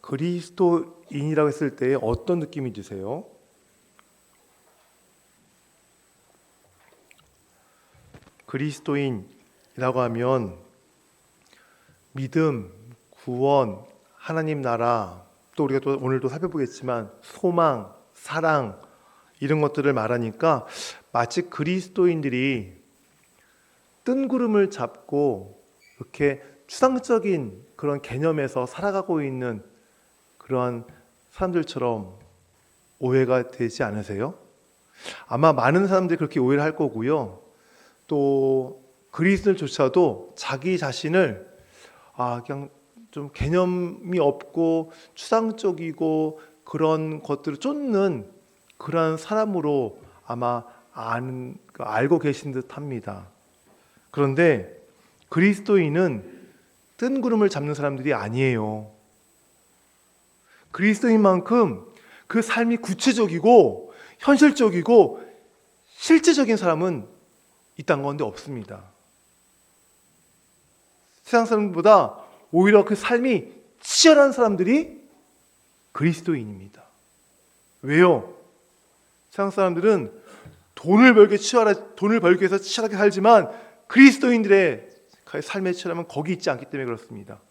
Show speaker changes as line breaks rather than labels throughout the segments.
그리스도인이라고 했을 때 어떤 느낌이 드세요? 그리스도인이라고 하면 믿음, 구원, 하나님 나라, 또 우리가 또 오늘도 살펴보겠지만 소망, 사랑 이런 것들을 말하니까 마치 그리스도인들이 뜬구름을 잡고 이렇게 추상적인 그런 개념에서 살아가고 있는 그러한 사람들처럼 오해가 되지 않으세요? 아마 많은 사람들이 그렇게 오해를 할 거고요. 또 그리스도인조차도 자기 자신을 그냥 좀 개념이 없고 추상적이고 그런 것들을 쫓는 그런 사람으로 아마 알고 계신 듯 합니다. 그런데 그리스도인은 뜬구름을 잡는 사람들이 아니에요. 그리스도인만큼 그 삶이 구체적이고 현실적이고 실제적인 사람은 이 땅 가운데 없습니다. 세상 사람보다 오히려 그 삶이 치열한 사람들이 그리스도인입니다. 왜요? 세상 사람들은 돈을 벌기 위해서 치열하게 살지만 그리스도인들의 삶의 치열함은 거기 있지 않기 때문에 그렇습니다.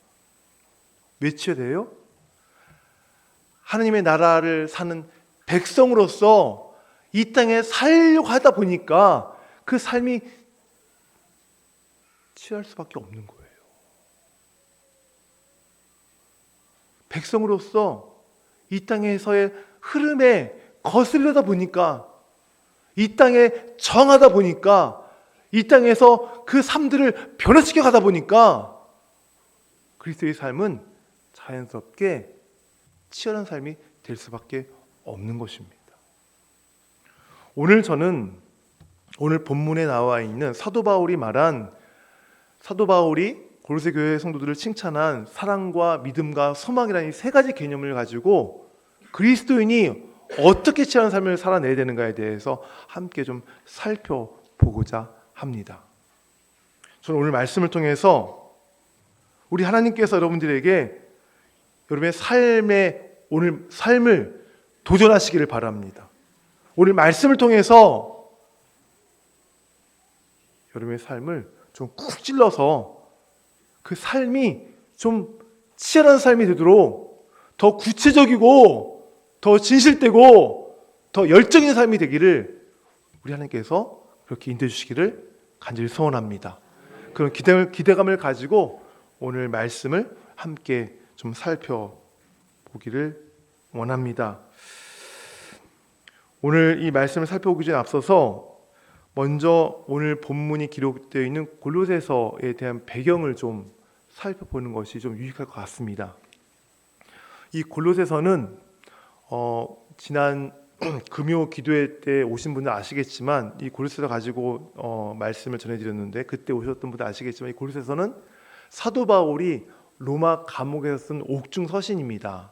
왜 치열해요? 하나님의 나라를 사는 백성으로서 이 땅에 살려고 하다 보니까 그 삶이 치열할 수밖에 없는 거예요. 백성으로서 이 땅에서의 흐름에 거슬려다 보니까, 이 땅에 정하다 보니까, 이 땅에서 그 삶들을 변화시켜 가다 보니까 그리스도의 삶은 자연스럽게 치열한 삶이 될 수밖에 없는 것입니다. 오늘 저는 오늘 본문에 나와 있는 사도 바울이 골로새 교회 성도들을 칭찬한 사랑과 믿음과 소망이라는 이 세 가지 개념을 가지고 그리스도인이 어떻게 치열한 삶을 살아내야 되는가에 대해서 함께 좀 살펴보고자 합니다. 저는 오늘 말씀을 통해서 우리 하나님께서 여러분들에게 여러분의 오늘 삶을 도전하시기를 바랍니다. 오늘 말씀을 통해서 여러분의 삶을 좀 쿡 찔러서 그 삶이 좀 치열한 삶이 되도록 더 구체적이고 더 진실되고 더 열정인 삶이 되기를 우리 하나님께서 그렇게 인도해 주시기를 간절히 소원합니다. 그런 기대감을 가지고 오늘 말씀을 함께 좀 살펴보기를 원합니다. 오늘 이 말씀을 살펴보기 전에 앞서서 먼저 오늘 본문이 기록되어 있는 골로새서에 대한 배경을 좀 살펴보는 것이 좀 유익할 것 같습니다. 이 골로새서는 지난 금요 기도회 때 오신 분들 아시겠지만 이 골로새서 가지고 말씀을 전해드렸는데 그때 오셨던 분들 아시겠지만 이 골로새서는 사도 바울이 로마 감옥에서 쓴 옥중 서신입니다.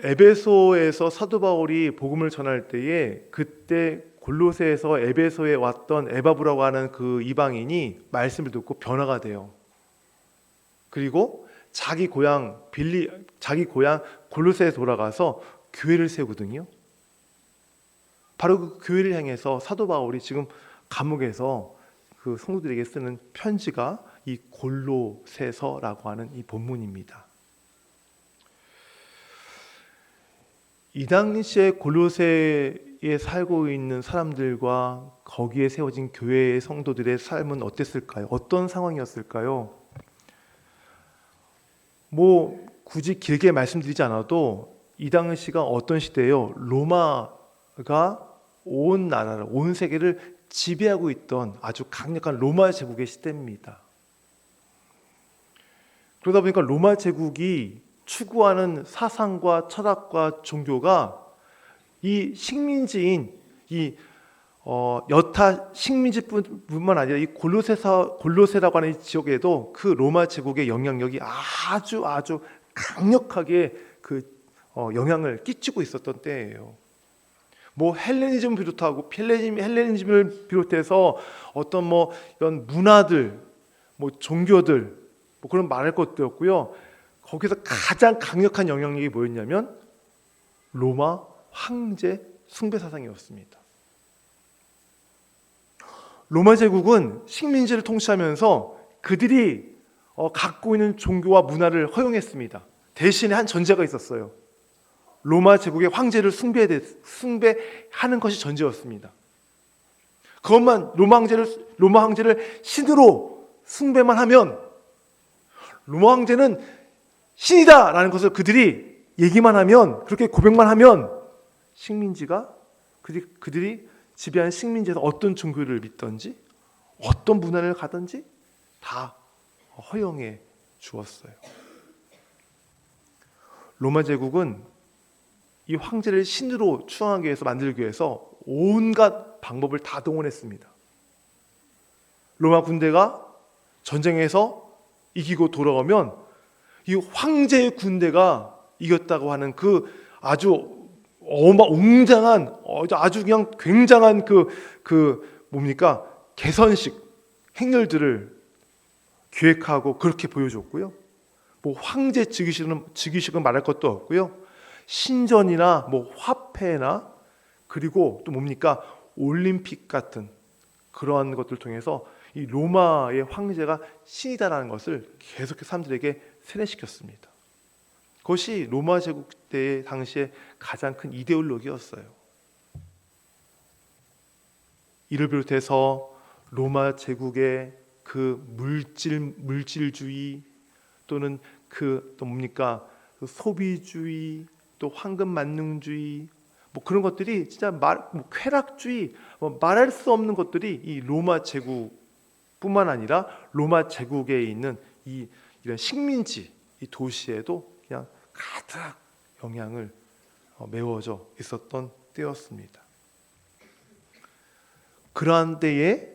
에베소에서 사도 바울이 복음을 전할 때에 그때 골로새에서 에베소에 왔던 에바브라고 하는 그 이방인이 말씀을 듣고 변화가 돼요. 그리고 자기 고향 골로새에 돌아가서 교회를 세우거든요. 바로 그 교회를 향해서 사도 바울이 지금 감옥에서 그 성도들에게 쓰는 편지가 이 골로새서라고 하는 이 본문입니다. 이 당시에 골로새에 살고 있는 사람들과 거기에 세워진 교회의 성도들의 삶은 어땠을까요? 어떤 상황이었을까요? 굳이 길게 말씀드리지 않아도 이 당시가 어떤 시대예요? 로마가 온 나라를, 온 세계를 지배하고 있던 아주 강력한 로마 제국의 시대입니다. 그러다 보니까 로마 제국이 추구하는 사상과 철학과 종교가 이 식민지인 여타 식민지뿐만 아니라 이 골로새라고 하는 이 지역에도 그 로마 제국의 영향력이 아주 강력하게 그 영향을 끼치고 있었던 때예요. 헬레니즘을 비롯하고 헬레니즘을 비롯해서 어떤 이런 문화들, 종교들 그런 말할 것도 없고요. 거기서 가장 강력한 영향력이 뭐였냐면 로마 황제 숭배 사상이었습니다. 로마 제국은 식민지를 통치하면서 그들이 갖고 있는 종교와 문화를 허용했습니다. 대신에 한 전제가 있었어요. 로마 제국의 황제를 숭배하는 것이 전제였습니다. 그것만 로마 황제를 신으로 숭배만 하면 로마 황제는 신이다라는 것을 그들이 얘기만 하면, 그렇게 고백만 하면 식민지가 그들이 지배한 식민지에서 어떤 종교를 믿든지 어떤 문화를 가든지 다 허용해 주었어요. 로마 제국은 이 황제를 신으로 추앙하기 위해서 만들기 위해서 온갖 방법을 다 동원했습니다. 로마 군대가 전쟁에서 이기고 돌아오면 이 황제의 군대가 이겼다고 하는 그 아주 웅장한, 아주 그냥 굉장한 뭡니까? 개선식 행렬들을 기획하고 그렇게 보여줬고요. 뭐 황제 즉위식은 말할 것도 없고요. 신전이나 뭐 화폐나 그리고 또 뭡니까? 올림픽 같은 그러한 것들을 통해서 이 로마의 황제가 신이다라는 것을 계속해서 사람들에게 세뇌시켰습니다. 그것이 로마 제국 때 당시에 가장 큰 이데올로기였어요. 이를 비롯해서 로마 제국의 그 물질주의 또는 또 뭡니까? 그 소비주의, 또 황금 만능주의, 뭐 그런 것들이 진짜 쾌락주의, 말할 수 없는 것들이 이 로마 제국뿐만 아니라 로마 제국에 있는 이런 식민지, 이 도시에도 그냥 가득 영향을 메워져 있었던 때였습니다. 그러한 때에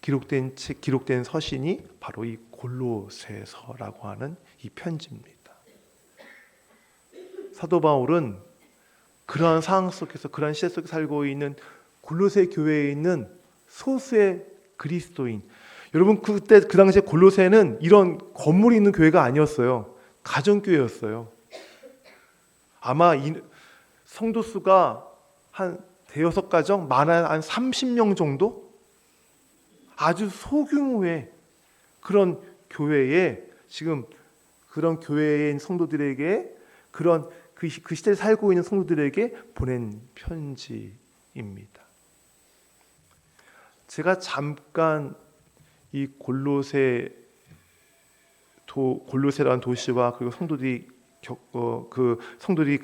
기록된 서신이 바로 이 골로새서라고 하는 이 편지입니다. 사도 바울은 그러한 상황 속에서, 그러한 시대 속에 살고 있는 골로새 교회에 있는 소수의 그리스도인, 여러분 그 당시에 골로새는 이런 건물이 있는 교회가 아니었어요. 가정교회였어요. 아마 성도 수가 한 대여섯 가정, 많아 한 30명 정도? 아주 소규모의 그런 교회에, 지금 그런 교회에 있는 성도들에게, 그런 그 시대에 살고 있는 성도들에게 보낸 편지입니다. 제가 잠깐 이 골로새라는 도시와 그리고 성도들이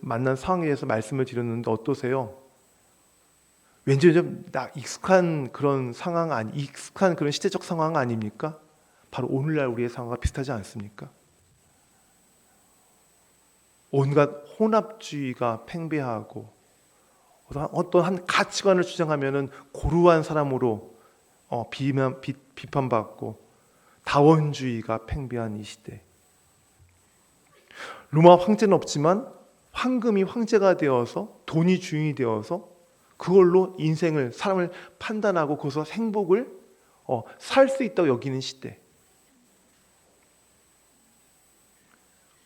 만난 상황에 대해서 말씀을 드렸는데 어떠세요? 왠지 좀 익숙한 그런 익숙한 그런 시대적 상황 아닙니까? 바로 오늘날 우리의 상황과 비슷하지 않습니까? 온갖 혼합주의가 팽배하고 어떤 한 가치관을 주장하면은 고루한 사람으로 비판받고 다원주의가 팽배한 이 시대. 로마 황제는 없지만 황금이 황제가 되어서, 돈이 주인이 되어서 그걸로 사람을 판단하고 거기서 행복을 살 수 있다고 여기는 시대.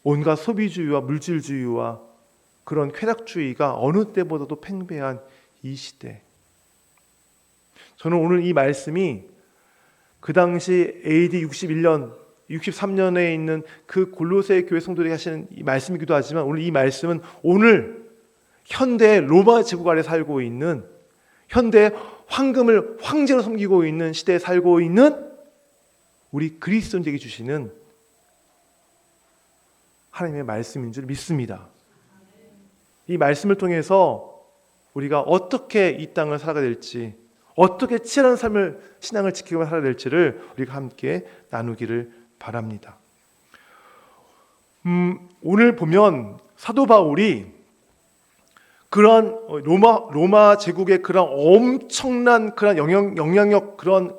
온갖 소비주의와 물질주의와 그런 쾌락주의가 어느 때보다도 팽배한 이 시대. 저는 오늘 이 말씀이 그 당시 AD 63년에 있는 그 골로새 교회 성도들이 하시는 이 말씀이기도 하지만, 오늘 이 말씀은 오늘 현대 로마 제국 아래 살고 있는, 현대 황금을 황제로 섬기고 있는 시대에 살고 있는 우리 그리스도인들에게 주시는 하나님의 말씀인 줄 믿습니다. 이 말씀을 통해서 우리가 어떻게 이 땅을 살아가야 될지, 어떻게 치열한 신앙을 지키고 살아야 될지를 우리가 함께 나누기를 바랍니다. 오늘 보면 사도 바울이 그런 로마 제국의 그런 엄청난 그런 영향력, 그런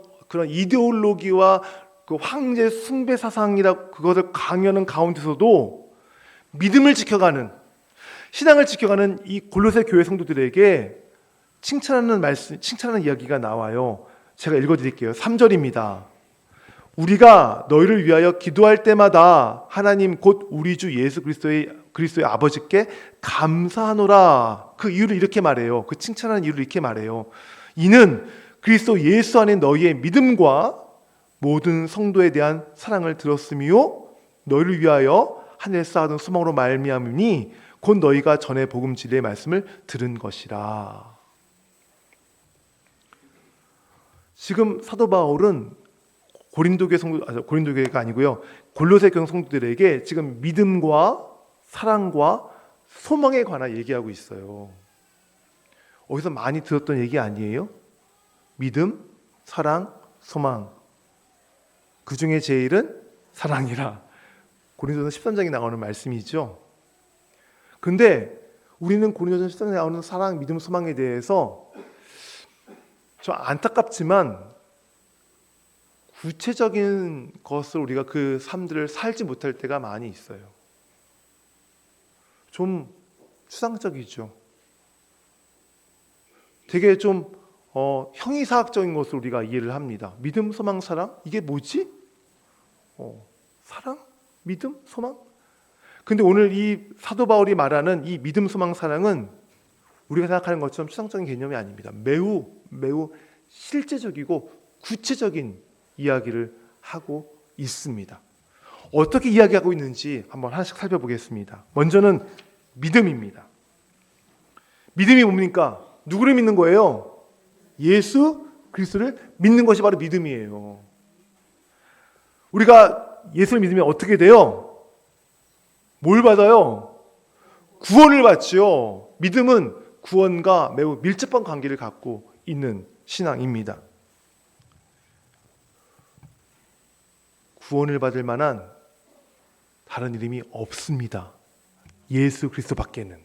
이데올로기와 그 황제 숭배 사상이라 그것을 강요하는 가운데서도 믿음을 지켜가는, 신앙을 지켜가는 이 골로새 교회 성도들에게 칭찬하는 이야기가 나와요. 제가 읽어드릴게요. 3절입니다. 우리가 너희를 위하여 기도할 때마다 하나님 곧 우리 주 예수 그리스도의 아버지께 감사하노라. 그 이유를 이렇게 말해요. 그 칭찬하는 이유를 이렇게 말해요. 이는 그리스도 예수 안에 너희의 믿음과 모든 성도에 대한 사랑을 들었으며 너희를 위하여 하늘에 쌓아둔 소망으로 말미암으니 곧 너희가 전에 복음 진리의 말씀을 들은 것이라. 지금 사도 바울은 고린도교회가 아니고요, 골로새 교회 성도들에게 지금 믿음과 사랑과 소망에 관한 얘기하고 있어요. 어디서 많이 들었던 얘기 아니에요? 믿음, 사랑, 소망. 그 중에 제일은 사랑이라. 고린도서 13장에 나오는 말씀이죠. 근데 우리는 고린도서 13장에 나오는 사랑, 믿음, 소망에 대해서 좀 안타깝지만 구체적인 것을 우리가 그 삶들을 살지 못할 때가 많이 있어요. 좀 추상적이죠. 되게 좀 형이사학적인 것을 우리가 이해를 합니다. 믿음, 소망, 사랑? 이게 뭐지? 사랑? 믿음? 소망? 근데 오늘 이 사도 바울이 말하는 이 믿음, 소망, 사랑은 우리가 생각하는 것처럼 추상적인 개념이 아닙니다. 매우 실제적이고 구체적인 이야기를 하고 있습니다. 어떻게 이야기하고 있는지 한번 하나씩 살펴보겠습니다. 먼저는 믿음입니다. 믿음이 뭡니까? 누구를 믿는 거예요? 예수 그리스도를 믿는 것이 바로 믿음이에요. 우리가 예수를 믿으면 어떻게 돼요? 뭘 받아요? 구원을 받죠. 믿음은 구원과 매우 밀접한 관계를 갖고 있는 신앙입니다. 구원을 받을 만한 다른 이름이 없습니다. 예수 그리스도밖에는.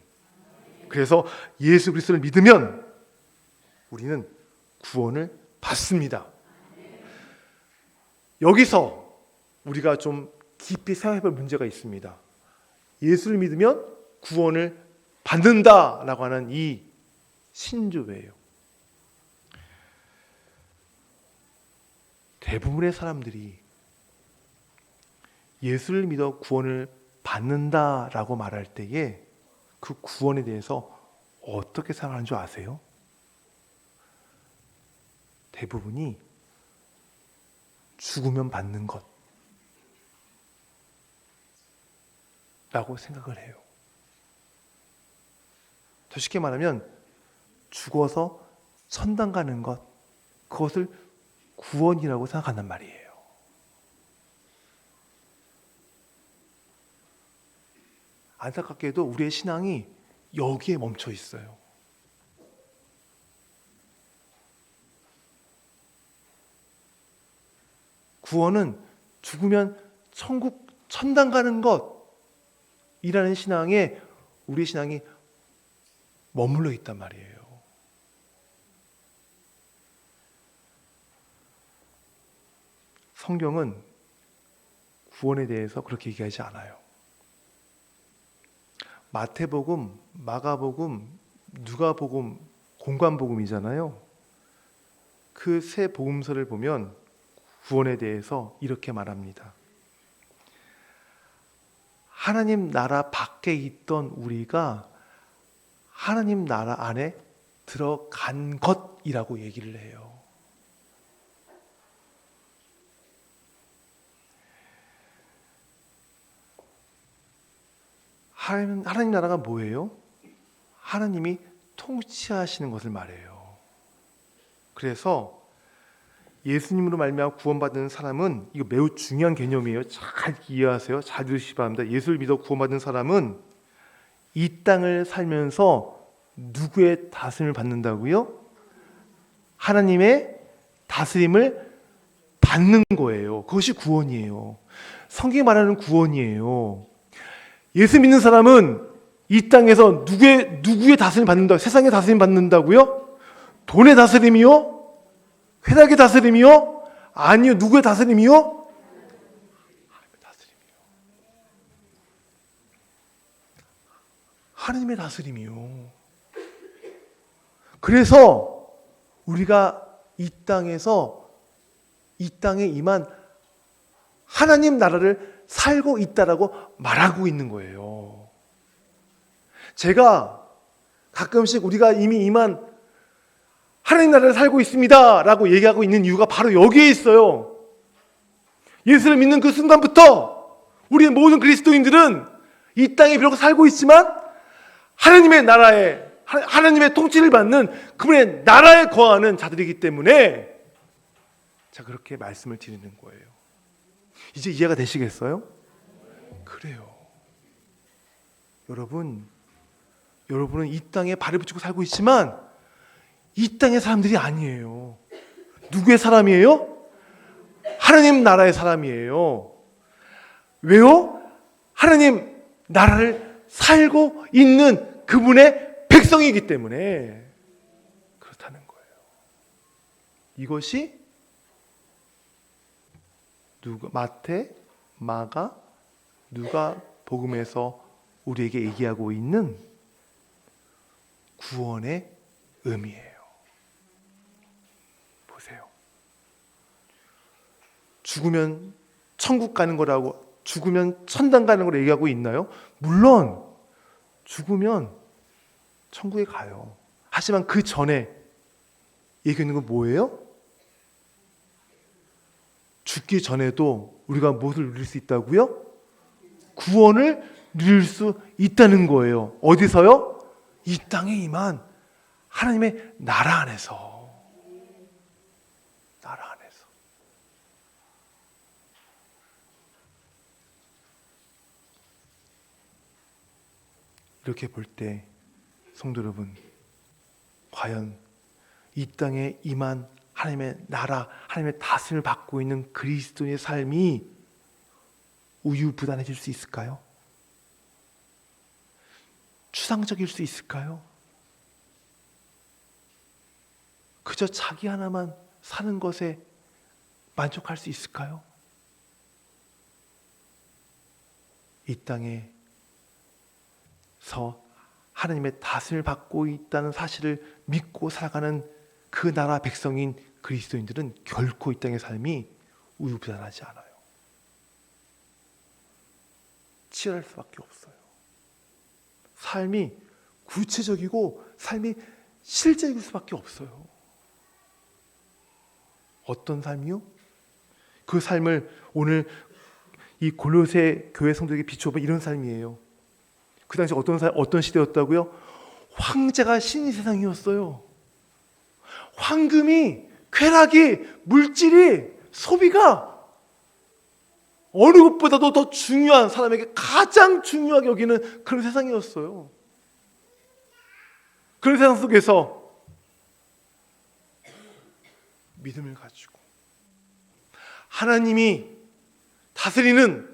그래서 예수 그리스도를 믿으면 우리는 구원을 받습니다. 여기서 우리가 좀 깊이 생각해 볼 문제가 있습니다. 예수를 믿으면 구원을 받는다라고 하는 이 신조예요. 대부분의 사람들이 예수를 믿어 구원을 받는다라고 말할 때에 그 구원에 대해서 어떻게 생각하는 줄 아세요? 대부분이 죽으면 받는 것 라고 생각을 해요. 더 쉽게 말하면 죽어서 천당 가는 것, 그것을 구원이라고 생각한단 말이에요. 안타깝게도 우리의 신앙이 여기에 멈춰 있어요. 구원은 죽으면 천당 가는 것이라는 신앙에 우리의 신앙이 머물러 있단 말이에요. 성경은 구원에 대해서 그렇게 얘기하지 않아요. 마태복음, 마가복음, 누가복음, 공관복음이잖아요. 그 세 복음서를 보면 구원에 대해서 이렇게 말합니다. 하나님 나라 밖에 있던 우리가 하나님 나라 안에 들어간 것이라고 얘기를 해요. 하나님 나라가 뭐예요? 하나님이 통치하시는 것을 말해요. 그래서 예수님으로 말미암아 구원받은 사람은, 이거 매우 중요한 개념이에요. 잘 이해하세요. 잘 들으시기 바랍니다. 예수를 믿어 구원받은 사람은 이 땅을 살면서 누구의 다스림을 받는다고요? 하나님의 다스림을 받는 거예요. 그것이 구원이에요. 성경이 말하는 구원이에요. 예수 믿는 사람은 이 땅에서 누구의 다스림 받는다고? 세상의 다스림 받는다고요? 돈의 다스림이요? 쾌락의 다스림이요? 아니요. 누구의 다스림이요? 하나님의 다스림이요. 하나님의 다스림이요. 그래서 우리가 이 땅에 임한 하나님 나라를 살고 있다라고 말하고 있는 거예요. 제가 가끔씩 우리가 이미 이만 하나님 나라를 살고 있습니다 라고 얘기하고 있는 이유가 바로 여기에 있어요. 예수를 믿는 그 순간부터 우리 모든 그리스도인들은 이 땅에 비록 살고 있지만 하나님의 나라에, 하나님의 통치를 받는 그분의 나라에 거하는 자들이기 때문에 자, 그렇게 말씀을 드리는 거예요. 이제 이해가 되시겠어요? 그래요. 여러분은 이 땅에 발을 붙이고 살고 있지만 이 땅의 사람들이 아니에요. 누구의 사람이에요? 하나님 나라의 사람이에요. 왜요? 하나님 나라를 살고 있는 그분의 백성이기 때문에 그렇다는 거예요. 이것이 마태, 마가, 누가 복음에서 우리에게 얘기하고 있는 구원의 의미예요. 보세요. 죽으면 천국 가는 거라고, 죽으면 천당 가는 걸 얘기하고 있나요? 물론 죽으면 천국에 가요. 하지만 그 전에 얘기하는 건 뭐예요? 죽기 전에도 우리가 무엇을 누릴 수 있다고요? 구원을 누릴 수 있다는 거예요. 어디서요? 이 땅에 임한 하나님의 나라 안에서. 나라 안에서. 이렇게 볼 때 성도 여러분, 과연 이 땅에 임한 하나님의 나라, 하나님의 다스림을 받고 있는 그리스도의 삶이 우유부단해질 수 있을까요? 추상적일 수 있을까요? 그저 자기 하나만 사는 것에 만족할 수 있을까요? 이 땅에서 하나님의 다스림을 받고 있다는 사실을 믿고 살아가는 그 나라 백성인 그리스도인들은 결코 이 땅의 삶이 우유부단하지 않아요. 치열할 수밖에 없어요. 삶이 구체적이고 삶이 실제일 수밖에 없어요. 어떤 삶이요? 그 삶을 오늘 이 골로새 교회 성도에게 비추어보면 이런 삶이에요. 그 당시 어떤 시대였다고요? 황제가 신이 세상이었어요. 황금이, 쾌락이, 물질이, 소비가 어느 것보다도 더 중요한, 사람에게 가장 중요하게 여기는 그런 세상이었어요. 그런 세상 속에서 믿음을 가지고 하나님이 다스리는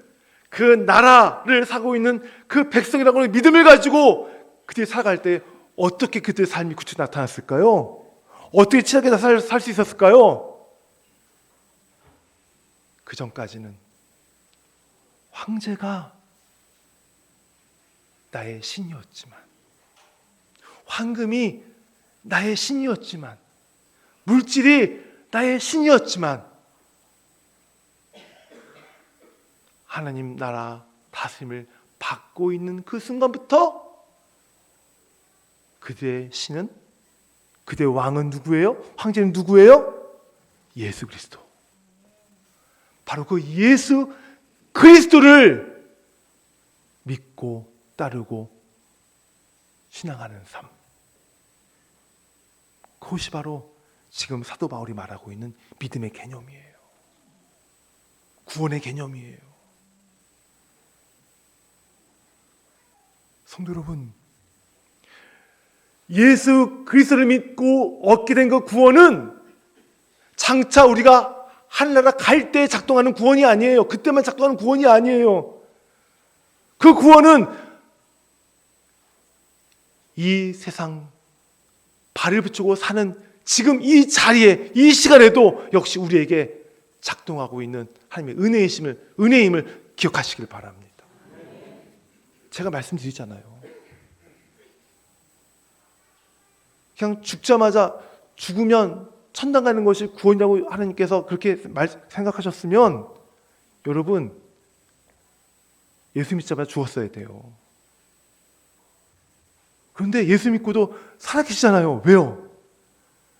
그 나라를 사고 있는 그 백성이라고 하는 믿음을 가지고 그들이 살아갈 때 어떻게 그들의 삶이 구체적으로 나타났을까요? 어떻게 치열하게 살 수 있었을까요? 그 전까지는 황제가 나의 신이었지만, 황금이 나의 신이었지만, 물질이 나의 신이었지만, 하나님 나라 다스림을 받고 있는 그 순간부터 그들의 신은, 그들의 왕은 누구예요? 황제는 누구예요? 예수 그리스도. 바로 그 예수 그리스도를 믿고 따르고 신앙하는 삶. 그것이 바로 지금 사도 바울이 말하고 있는 믿음의 개념이에요. 구원의 개념이에요. 성도 여러분, 예수 그리스도를 믿고 얻게 된 그 구원은 장차 우리가 하늘나라 갈 때 작동하는 구원이 아니에요. 그때만 작동하는 구원이 아니에요. 그 구원은 이 세상 발을 붙이고 사는 지금 이 자리에, 이 시간에도 역시 우리에게 작동하고 있는 하나님의 은혜임을 기억하시길 바랍니다. 제가 말씀드리잖아요. 그냥 죽자마자 죽으면 천당 가는 것이 구원이라고 하나님께서 그렇게 생각하셨으면 여러분, 예수 믿자마자 죽었어야 돼요. 그런데 예수 믿고도 살아계시잖아요. 왜요?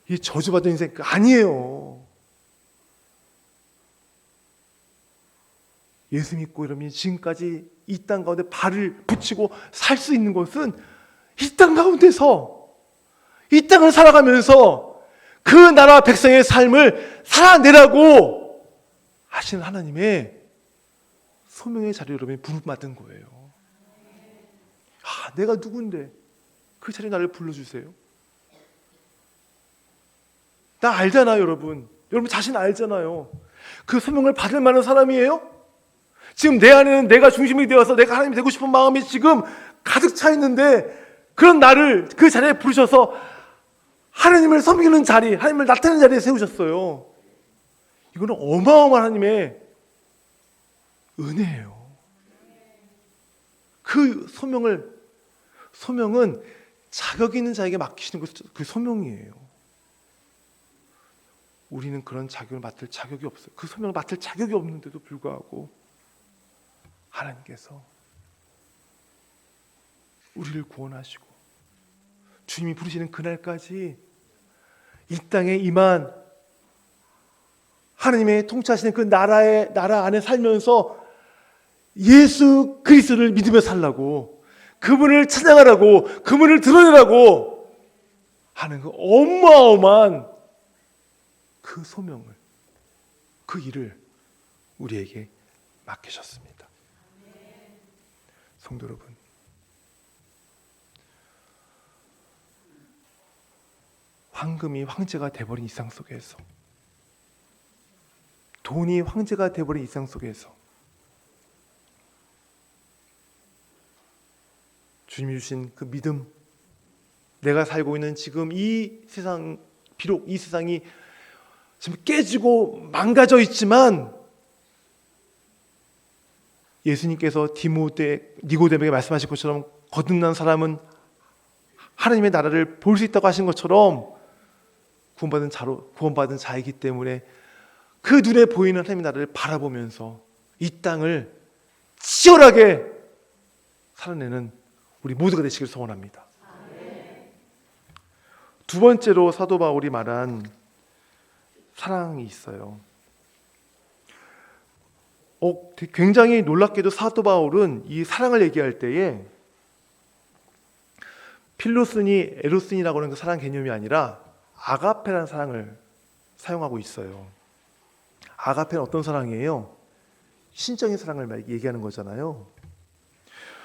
이 저주받은 인생 아니에요. 예수 믿고 이러면 지금까지 이 땅 가운데 발을 붙이고 살 수 있는 것은 이 땅 가운데서 이 땅을 살아가면서 그 나라 백성의 삶을 살아내라고 하시는 하나님의 소명의 자리에 여러분이 부름받은 거예요. 내가 누군데 그 자리에 나를 불러주세요. 나 알잖아요, 여러분. 여러분 자신 알잖아요. 그 소명을 받을 만한 사람이에요? 지금 내 안에는 내가 중심이 되어서 내가 하나님이 되고 싶은 마음이 지금 가득 차 있는데 그런 나를 그 자리에 부르셔서 하나님을 섬기는 자리, 하나님을 나타내는 자리에 세우셨어요. 이거는 어마어마한 하나님의 은혜예요. 그 소명은 자격 있는 자에게 맡기시는 것이 그 소명이에요. 우리는 그런 자격을 맡을 자격이 없어요. 그 소명을 맡을 자격이 없는데도 불구하고 하나님께서 우리를 구원하시고 주님이 부르시는 그날까지 이 땅에 임한 하나님의 통치하시는 그 나라 안에 살면서 예수 그리스도를 믿으며 살라고, 그분을 찬양하라고, 그분을 드러내라고 하는 그 어마어마한 그 소명을, 그 일을 우리에게 맡기셨습니다. 성도 여러분, 황금이 황제가 돼버린 이 세상 속에서, 돈이 황제가 돼버린 이 세상 속에서 주님이 주신 그 믿음, 내가 살고 있는 지금 이 세상, 비록 이 세상이 지금 깨지고 망가져 있지만 예수님께서 니고데모에게 말씀하신 것처럼 거듭난 사람은 하나님의 나라를 볼 수 있다고 하신 것처럼 구원받은 자이기 때문에 그 눈에 보이는 하나님의 나라를 바라보면서 이 땅을 치열하게 살아내는 우리 모두가 되시길 소원합니다. 두 번째로 사도 바울이 말한 사랑이 있어요. 굉장히 놀랍게도 사도 바울은 이 사랑을 얘기할 때에 필로스니 에로스니라고 하는 그 사랑 개념이 아니라 아가페라는 사랑을 사용하고 있어요. 아가페는 어떤 사랑이에요? 신적인 사랑을 얘기하는 거잖아요.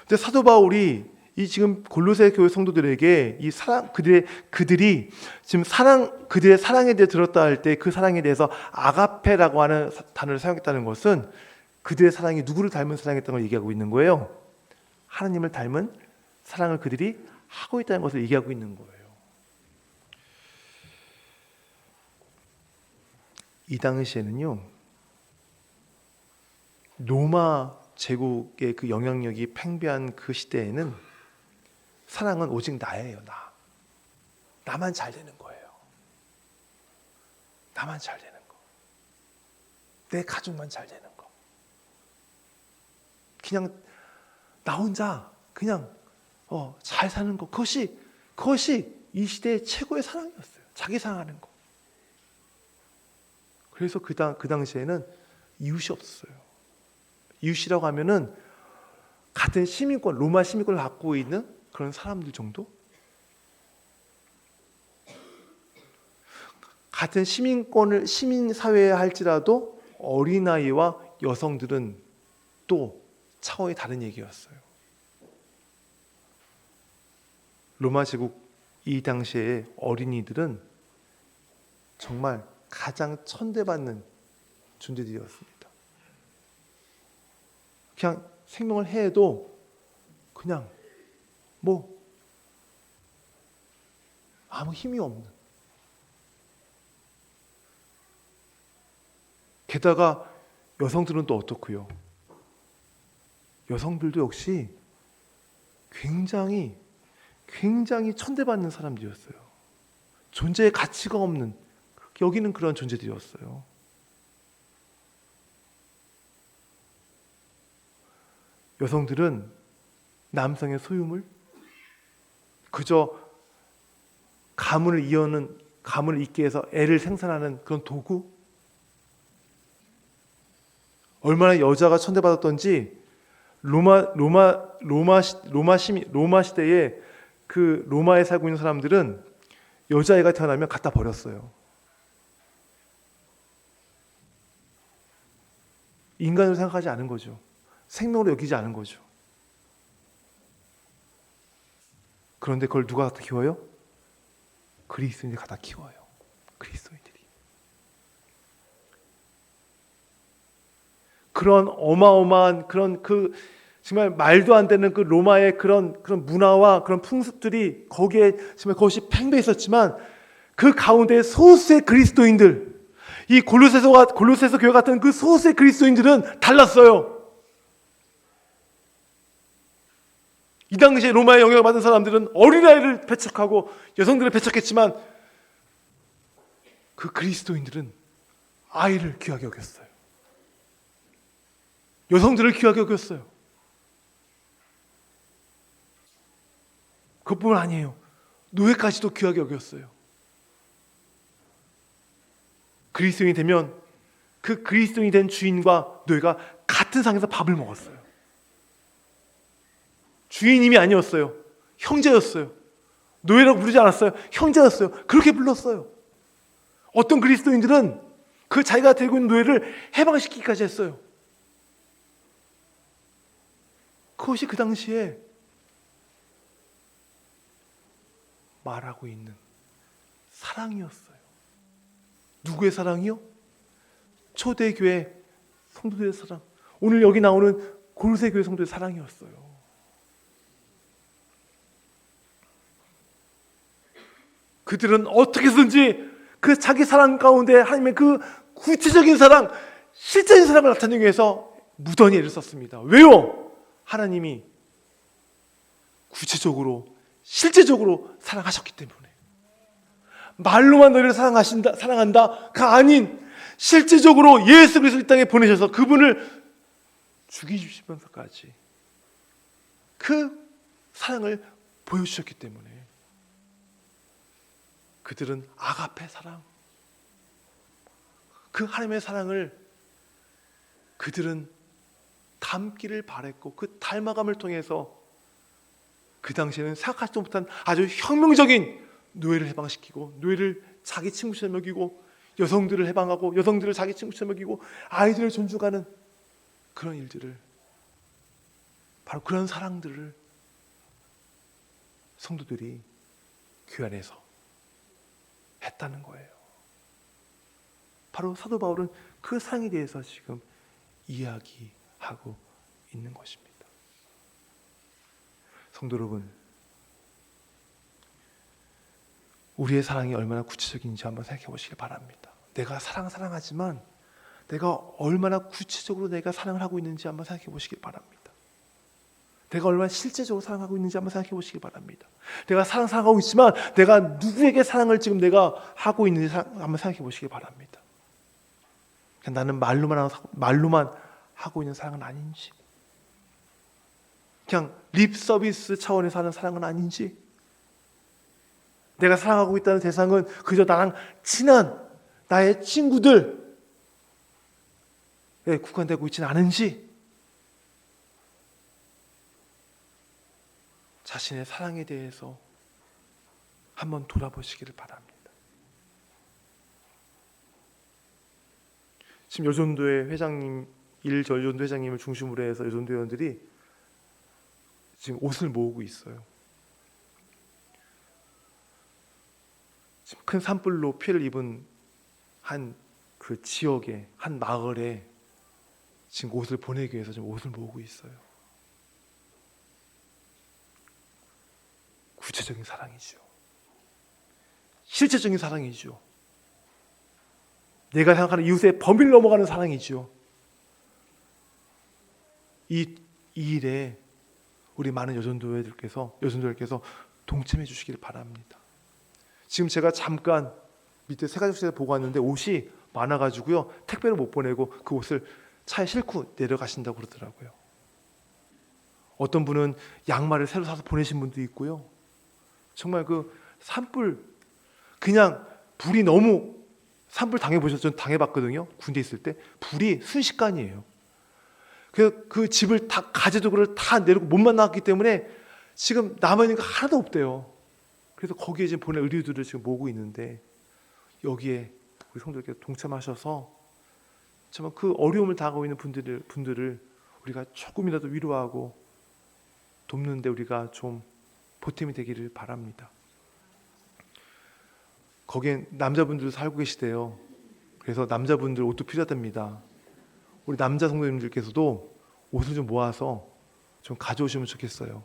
근데 사도 바울이 이 지금 골로새 교회 성도들에게 이 사랑, 그들이 지금 그들의 사랑에 대해 들었다 할 때 그 사랑에 대해서 아가페라고 하는 단어를 사용했다는 것은 그들의 사랑이 누구를 닮은 사랑이었다는 걸 얘기하고 있는 거예요. 하나님을 닮은 사랑을 그들이 하고 있다는 것을 얘기하고 있는 거예요. 이 당시에는요, 로마 제국의 그 영향력이 팽배한 그 시대에는 사랑은 오직 나예요. 나만 잘 되는 거예요. 나만 잘 되는 거. 내 가족만 잘 되는 거. 그냥 나 혼자 그냥 잘 사는 거. 그것이 이 시대의 최고의 사랑이었어요. 자기 사랑하는 거. 그래서 그 당시에는 이웃이 없었어요. 이웃이라고 하면은 같은 시민권, 로마 시민권을 갖고 있는 그런 사람들 정도? 같은 시민사회에 할지라도 어린아이와 여성들은 또 차원이 다른 얘기였어요. 로마 제국 이 당시에 어린이들은 정말 가장 천대받는 존재들이었습니다. 그냥 생명을 해도 그냥 아무 힘이 없는, 게다가 여성들은 또 어떻고요? 여성들도 역시 굉장히 천대받는 사람들이었어요. 존재의 가치가 없는, 여기는 그런 존재들이었어요. 여성들은 남성의 소유물, 그저 가문을 잇게 해서 애를 생산하는 그런 도구. 얼마나 여자가 천대받았던지 로마 시대에 그 로마에 살고 있는 사람들은 여자애가 태어나면 갖다 버렸어요. 인간으로 생각하지 않은 거죠. 생명으로 여기지 않은 거죠. 그런데 그걸 누가 갖다 키워요? 그리스도인들이 갖다 키워요. 그리스도인들이. 그런 어마어마한 그런 정말 말도 안 되는 그 로마의 그런 문화와 그런 풍습들이 거기에 정말 그것이 팽배해 있었지만 그 가운데 소수의 그리스도인들, 이 골로새서 교회 같은 그 소수의 그리스도인들은 달랐어요. 이 당시에 로마의 영향을 받은 사람들은 어린아이를 배척하고 여성들을 배척했지만 그 그리스도인들은 아이를 귀하게 여겼어요. 여성들을 귀하게 여겼어요. 그것뿐만 아니에요. 노예까지도 귀하게 여겼어요. 그리스도인이 되면 그 그리스도인이 된 주인과 노예가 같은 상에서 밥을 먹었어요. 주인님이 아니었어요. 형제였어요. 노예라고 부르지 않았어요. 형제였어요. 그렇게 불렀어요. 어떤 그리스도인들은 그 자기가 데리고 있는 노예를 해방시키기까지 했어요. 그것이 그 당시에 말하고 있는 사랑이었어요. 누구의 사랑이요? 초대교회 성도들의 사랑. 오늘 여기 나오는 골로새 교회 성도의 사랑이었어요. 그들은 어떻게 해서든지 그 자기 사랑 가운데 하나님의 그 구체적인 사랑, 실제적인 사랑을 나타내기 위해서 무던히 애를 썼습니다. 왜요? 하나님이 구체적으로 실제적으로 사랑하셨기 때문에. 말로만 너희를 사랑한다가 아닌 실제적으로 예수 그리스도 이 땅에 보내셔서 그분을 죽이시면서까지 그 사랑을 보여주셨기 때문에 그들은 아가페 사랑, 그 하나님의 사랑을 그들은 닮기를 바랬고 그 닮아감을 통해서 그 당시에는 생각하지도 못한 아주 혁명적인 노예를 해방시키고 노예를 자기 친구처럼 여기고 여성들을 해방하고 여성들을 자기 친구처럼 여기고 아이들을 존중하는 그런 일들을, 바로 그런 사랑들을 성도들이 교회 안에서 했다는 거예요. 바로 사도 바울은 그 사랑에 대해서 지금 이야기하고 있는 것입니다. 성도 여러분, 우리의 사랑이 얼마나 구체적인지 한번 생각해 보시길 바랍니다. 내가 사랑하지만 내가 얼마나 구체적으로 내가 사랑을 하고 있는지 한번 생각해 보시길 바랍니다. 내가 얼마나 실제적으로 사랑하고 있는지 한번 생각해 보시기 바랍니다. 내가 사랑하고 있지만 내가 누구에게 사랑을 지금 내가 하고 있는지 한번 생각해 보시기 바랍니다. 그냥 나는 말로만 하고 있는 사랑은 아닌지, 그냥 립 서비스 차원에서 하는 사랑은 아닌지, 내가 사랑하고 있다는 대상은 그저 나랑 친한 나의 친구들에 국한되고 있지는 않은지, 자신의 사랑에 대해서 한번 돌아보시기를 바랍니다. 지금 여전도회 회장님, 여전도 회장님을 중심으로 해서 여전도 회원들이 지금 옷을 모으고 있어요. 지금 큰 산불로 피해를 입은 한 그 지역에, 한 마을에 지금 옷을 보내기 위해서 지금 옷을 모으고 있어요. 구체적인 사랑이죠. 실제적인 사랑이죠. 내가 생각하는 이웃의 범위를 넘어가는 사랑이죠. 이 일에 우리 많은 여전도회들께서 동참해 주시길 바랍니다. 지금 제가 잠깐 밑에 세 가족실에 보고 왔는데 옷이 많아가지고요 택배를 못 보내고 그 옷을 차에 싣고 내려가신다고 그러더라고요. 어떤 분은 양말을 새로 사서 보내신 분도 있고요. 정말 그 산불, 그냥 불이 너무, 산불 당해보셨죠? 전 당해봤거든요. 군대 있을 때 불이 순식간이에요. 그 집을 다, 가재도구를 다 내리고 못 만났기 때문에 지금 남아있는 거 하나도 없대요. 그래서 거기에 지금 보낼 의류들을 지금 모으고 있는데, 여기에 우리 성도들께 동참하셔서 정말 그 어려움을 당하고 있는 분들을 우리가 조금이라도 위로하고 돕는데 우리가 좀 보탬이 되기를 바랍니다. 거기엔 남자분들도 살고 계시대요. 그래서 남자분들 옷도 필요하답니다. 우리 남자 성도님들께서도 옷을 좀 모아서 좀 가져오시면 좋겠어요.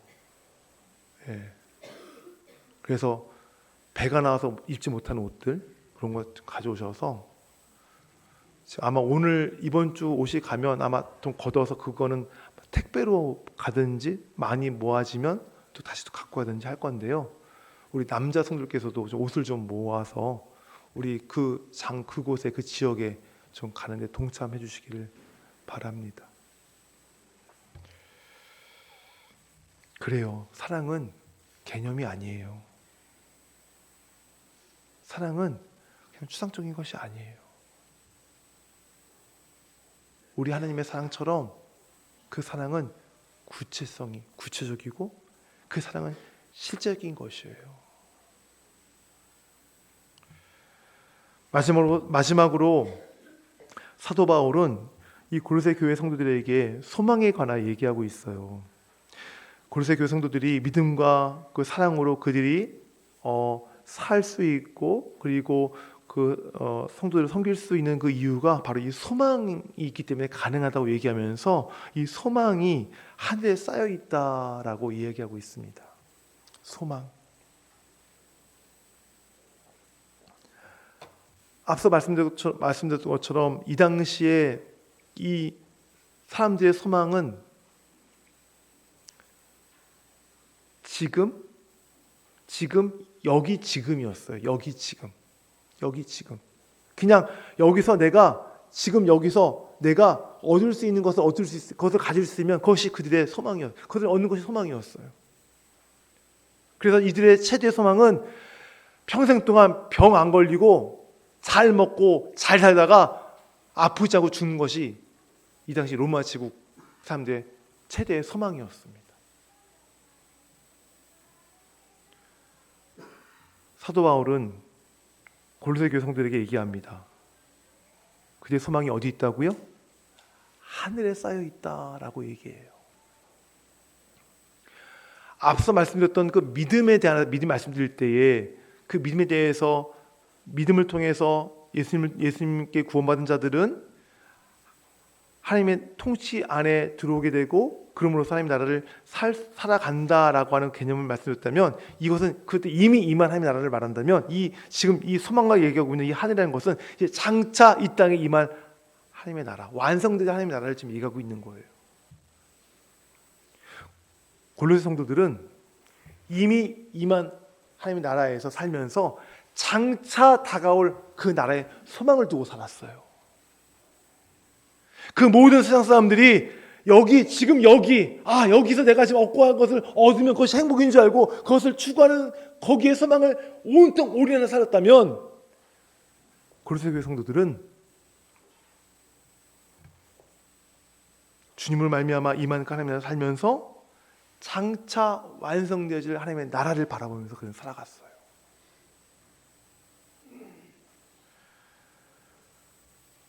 예. 그래서 배가 나와서 입지 못하는 옷들, 그런 거 가져오셔서 아마 오늘 이번 주 옷이 가면 아마 좀 걷어서 그거는 택배로 가든지 많이 모아지면 또 다시 또 갖고 가든지 할 건데요. 우리 남자 성도들께서도 좀 옷을 좀 모아서 우리 그곳에 그 지역에 좀 가는데 동참해 주시기를 바랍니다. 그래요. 사랑은 개념이 아니에요. 사랑은 그냥 추상적인 것이 아니에요. 우리 하나님의 사랑처럼 그 사랑은 구체적이고 그 사랑은 실제적인 것이에요. 마지막으로 사도 바울은 이 골로새 교회 성도들에게 소망에 관하여 얘기하고 있어요. 골로새 교회 성도들이 믿음과 그 사랑으로 그들이 살 수 있고, 그리고 그 성도들을 섬길 수 있는 그 이유가 바로 이 소망이 있기 때문에 가능하다고 얘기하면서 이 소망이 하늘에 쌓여 있다라고 이야기하고 있습니다. 소망. 앞서 말씀드렸던 것처럼 이 당시에 이 사람들의 소망은 지금 여기 지금이었어요. 여기 지금. 그냥 여기서 내가 얻을 수 있는 것을 그것을 가질 수 있으면 그것이 그들의 소망이었어요. 그것을 얻는 것이 소망이었어요. 그래서 이들의 최대의 소망은 평생 동안 병 안 걸리고 잘 먹고 잘 살다가 아프지 않고 죽는 것이 이 당시 로마 제국 사람들의 최대의 소망이었습니다. 사도 바울은 골로새 교회 성도들에게 얘기합니다. 그들의 소망이 어디 있다고요? 하늘에 쌓여 있다라고 얘기해요. 앞서 말씀드렸던 그 믿음에 대한 믿음 말씀드릴 때에 그 믿음에 대해서 믿음을 통해서 예수님께 구원받은 자들은 하나님의 통치 안에 들어오게 되고 그러므로 하나님의 나라를 살아간다라고 하는 개념을 말씀드렸다면, 이것은 그때 이미 임한 하나님의 나라를 말한다면 지금 이 소망과 얘기하고 있는 이 하늘이라는 것은 이제 장차 이 땅에 임한 하나님의 나라, 완성된 하나님의 나라를 지금 얘기하고 있는 거예요. 골로새 성도들은 이미 임한 하나님의 나라에서 살면서 장차 다가올 그 나라의 소망을 두고 살았어요. 그 모든 세상 사람들이 여기서 내가 지금 얻고 한 것을 얻으면 그것이 행복인 줄 알고 그것을 추구하는 거기에 소망을 온통 올인하여 살았다면, 골로새 교회 성도들은 주님을 말미암아 임한 하나님의 나라를 살면서 장차 완성되어질 하나님의 나라를 바라보면서 그는 살아갔어요.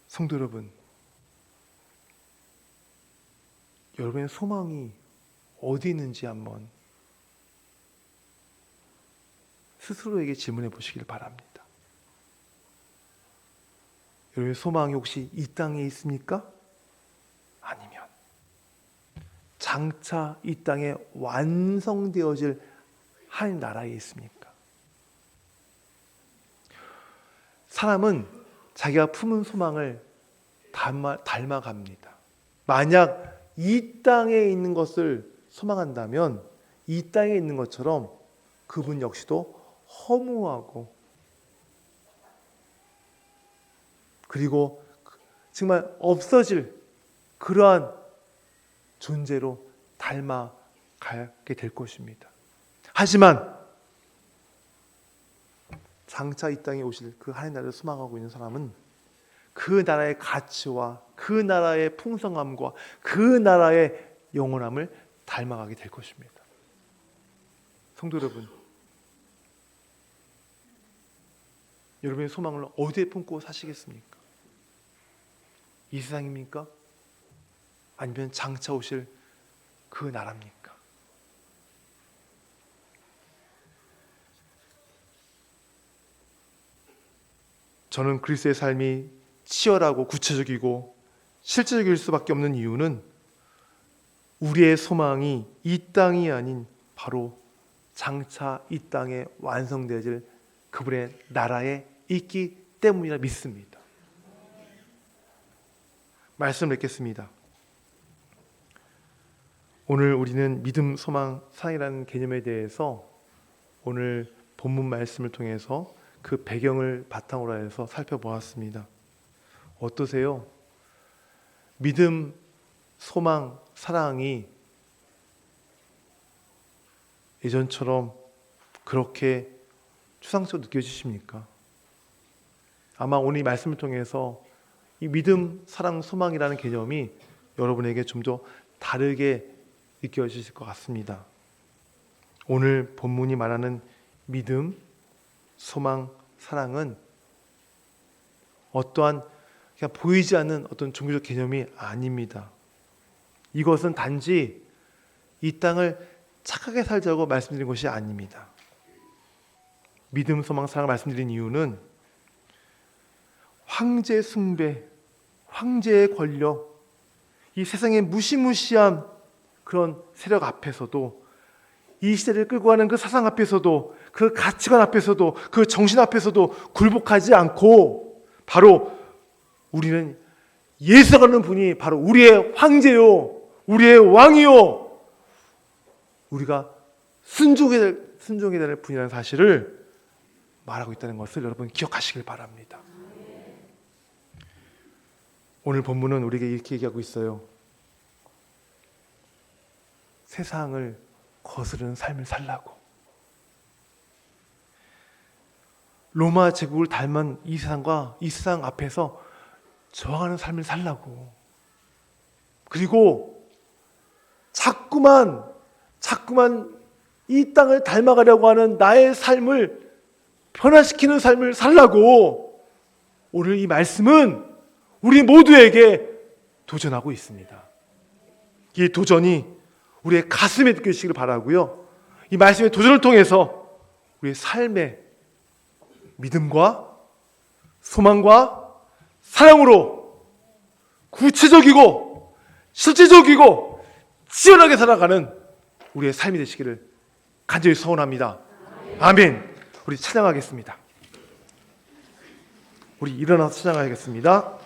성도 여러분, 여러분의 소망이 어디 있는지 한번 스스로에게 질문해 보시길 바랍니다. 여러분의 소망이 혹시 이 땅에 있습니까? 아니면 장차 이 땅에 완성되어질 하나님 나라에 있습니까? 사람은 자기가 품은 소망을 닮아갑니다. 만약 이 땅에 있는 것을 소망한다면 이 땅에 있는 것처럼 그분 역시도 허무하고 그리고 정말 없어질 그러한 존재로 닮아 가게 될 것입니다. 하지만 장차 이 땅에 오실 그 하나님 나라를 소망하고 있는 사람은 그 나라의 가치와 그 나라의 풍성함과 그 나라의 영원함을 닮아가게 될 것입니다. 성도 여러분, 여러분의 소망을 어디에 품고 사시겠습니까? 이 세상입니까? 아니면 장차 오실 그 나라입니까? 저는 그리스도의 삶이 치열하고 구체적이고 실제적일 수밖에 없는 이유는 우리의 소망이 이 땅이 아닌 바로 장차 이 땅에 완성되어질 그분의 나라에 있기 때문이라 믿습니다. 말씀을 읽겠습니다. 오늘 우리는 믿음, 소망, 사랑이라는 개념에 대해서 오늘 본문 말씀을 통해서 그 배경을 바탕으로 해서 살펴보았습니다. 어떠세요? 믿음, 소망, 사랑이 예전처럼 그렇게 추상적으로 느껴지십니까? 아마 오늘 이 말씀을 통해서 이 믿음, 사랑, 소망이라는 개념이 여러분에게 좀 더 다르게 느껴지실 것 같습니다. 오늘 본문이 말하는 믿음, 소망, 사랑은 어떠한 그냥 보이지 않는 어떤 종교적 개념이 아닙니다. 이것은 단지 이 땅을 착하게 살자고 말씀드린 것이 아닙니다. 믿음, 소망, 사랑을 말씀드린 이유는 황제 숭배, 황제의 권력, 이 세상의 무시무시한 그런 세력 앞에서도, 이 시대를 끌고 가는 그 사상 앞에서도, 그 가치관 앞에서도, 그 정신 앞에서도 굴복하지 않고 바로 우리는 예수라는 분이 바로 우리의 황제요, 우리의 왕이요, 우리가 순종해야 될 분이라는 사실을 말하고 있다는 것을 여러분 기억하시길 바랍니다. 오늘 본문은 우리에게 이렇게 얘기하고 있어요. 세상을 거스르는 삶을 살라고. 로마 제국을 닮은 이 세상과 이 세상 앞에서 저항하는 삶을 살라고. 그리고 자꾸만 이 땅을 닮아가려고 하는 나의 삶을 변화시키는 삶을 살라고 오늘 이 말씀은 우리 모두에게 도전하고 있습니다. 이 도전이 우리의 가슴에 느껴지시길 바라고요. 이 말씀의 도전을 통해서 우리의 삶의 믿음과 소망과 사랑으로 구체적이고 실제적이고 치열하게 살아가는 우리의 삶이 되시기를 간절히 소원합니다. 아멘. 우리 찬양하겠습니다. 우리 일어나서 찬양하겠습니다.